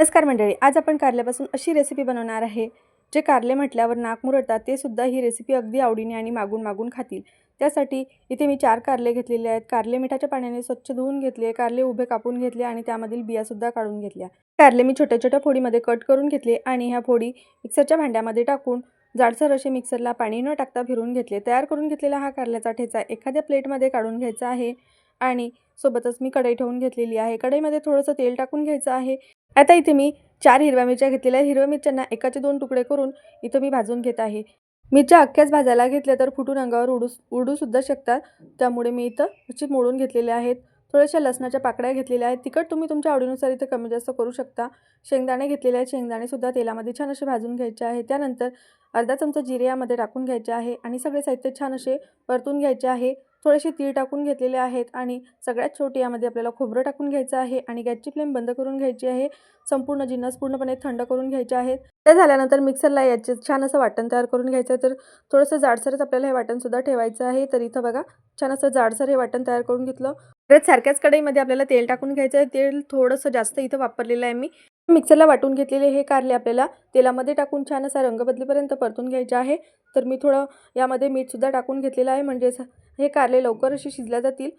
नमस्कार मंडळी, आज आपण कारल्यापासून अशी रेसिपी बनवणार आहे जे कारले म्हटल्यावर नाक मुरडतात ते सुद्धा ही रेसिपी अगदी आवडीने आणि मागून मागून खातील। त्यासाठी इथे मी 4 कारले घेतलेले आहेत। कारले मिठाच्या पाण्याने स्वच्छ धुवून घेतले, कारले उभे कापून घेतले आणि त्यामधील बिया सुद्धा काढून घेतल्या। कारले मी छोट्या छोट्या फोडीमध्ये कट करून घेतले आणि ह्या फोडी मिक्सरच्या भांड्यामध्ये टाकून जाडसर असे मिक्सरला पाणी न टाकता फिरवून घेतले। तयार करून घेतलेला हा कारल्याचा ठेचा एखाद्या प्लेटमध्ये काढून घ्यायचा आहे आणि सोबतच मी कढई ठेवून घेतलेली आहे। कढईमध्ये थोडंसं तेल टाकून घ्यायचं आहे। आता इथे मी 4 हिरव्या मिरच्या घेतलेल्या आहेत। हिरव्या मिरच्यांना एकाचे 2 तुकडे करून इथं मी भाजून घेत आहे। मिरच्या अख्ख्याच भाजायला घेतल्या तर फुटून अंगावर उडू सुद्धा शकतात, त्यामुळे मी इथं अशी मोडून घेतलेल्या आहेत। थोड्याशा लसणाच्या पाकळ्या घेतलेल्या आहेत। तिखट तुम्ही तुमच्या आवडीनुसार इथं कमी जास्त करू शकता। शेंगदाणे घेतलेले आहेत, शेंगदाणे सुद्धा तेलामध्ये छान असे भाजून घ्यायचे आहे। त्यानंतर अर्धा चमचा जिरे यामध्ये टाकून घ्यायचे आहे आणि सगळे साहित्य छान असे परतून घ्यायचे आहे। थोडेसे तीळ टाकून घेतलेले आहेत आणि सगळ्यात शेवटी यामध्ये आपल्याला खोबरं टाकून घ्यायचं आहे आणि गॅसची फ्लेम बंद करून घ्यायची आहे। संपूर्ण जिन्नस पूर्णपणे थंड करून घ्यायचे आहेत। ते झाल्यानंतर मिक्सरला याचे छान असं वाटण तयार करून घ्यायचं आहे। तर थोडंसं जाडसरच आपल्याला हे वाटण सुद्धा ठेवायचं आहे। तर इथं बघा छान असं जाडसर हे वाटण तयार करून घेतलं। परत सारख्याच कढईमध्ये आपल्याला तेल टाकून घ्यायचं आहे। तेल थोडंसं जास्त इथं वापरलेलं आहे मी। मिक्सरला वाटून घेतलेले हे कारले आपल्याला तेलामध्ये टाकून छान असा रंग बदलेपर्यंत परतून घ्यायचे आहे। तर मी थोडं यामध्ये मीठ सुद्धा टाकून घेतलेलं आहे, म्हणजे हे कारले लवकर असे शिजल्या जातील।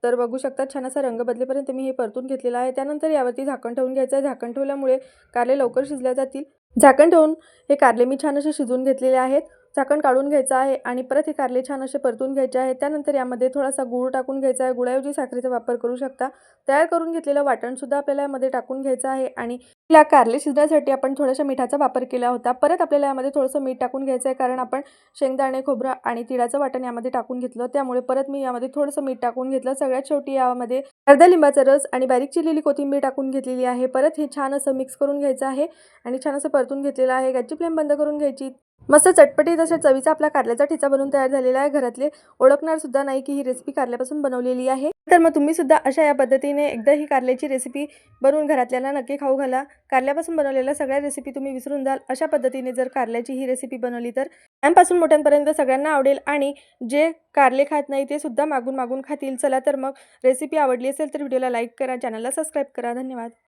तर बघू शकता छान असा रंग बदलेपर्यंत मी हे परतून घेतलेलं आहे। त्यानंतर यावरती झाकण ठेवून घ्यायचं आहे। झाकण ठेवल्यामुळे कारले लवकर शिजल्या जातील। झाकण ठेवून हे कारले मी छान असे शिजवून घेतलेले आहेत। झाकण काढून घ्यायचं आहे आणि परत हे कारले छान असे परतून घ्यायचे आहेत। त्यानंतर यामध्ये थोडासा गूळ टाकून घ्यायचा आहे। गुळाऐवजी साखरेचा वापर करू शकता। तयार करून घेतलेलं वाटण सुद्धा आपल्याला यामध्ये टाकून घ्यायचं आहे आणि या कारले शिजण्यासाठी आपण थोड्याशा मिठाचा वापर केला होता। परत आपल्याला यामध्ये थोडंसं मीठ टाकून घ्यायचं आहे, कारण आपण शेंगदाणे, खोबरं आणि तिळाचं वाटण यामध्ये टाकून घेतलं, त्यामुळे परत मी यामध्ये थोडंसं मीठ टाकून घेतलं। सगळ्यात शेवटी यामध्ये अर्धा लिंबाचा रस आणि बारीक चिरलेली कोथिंबीर टाकून घेतलेली आहे। परत हे छान असं मिक्स करून घ्यायचं आहे आणि छान असं परतून घेतलेलं आहे। गॅसची फ्लेम बंद करून घ्यायची। मस्त चटपटीत अशा चवीचा आपला कारल्याचा ठेचा बनवून तयार झालेला आहे। घरातले ओळखणार सुद्धा नाही की ही रेसिपी कारल्यापासून बनवलेली आहे। तर मग तुम्ही सुद्धा अशा या पद्धतीने एकदा ही कारल्याची रेसिपी बनवून घरातल्यांना नक्की खाऊ घाला। कारल्यापासून बनवलेल्या सगळ्या रेसिपी तुम्ही विसरून जाल। अशा पद्धतीने जर कारल्याची ही रेसिपी बनवली तर लहानपासून मोठ्यांपर्यंत सगळ्यांना आवडेल आणि जे कारले खात नाही ते सुद्धा मागून मागून खातील। चला तर मग रेसिपी आवडली असेल तर व्हिडिओला लाईक करा, चॅनलला सबस्क्राईब करा। धन्यवाद।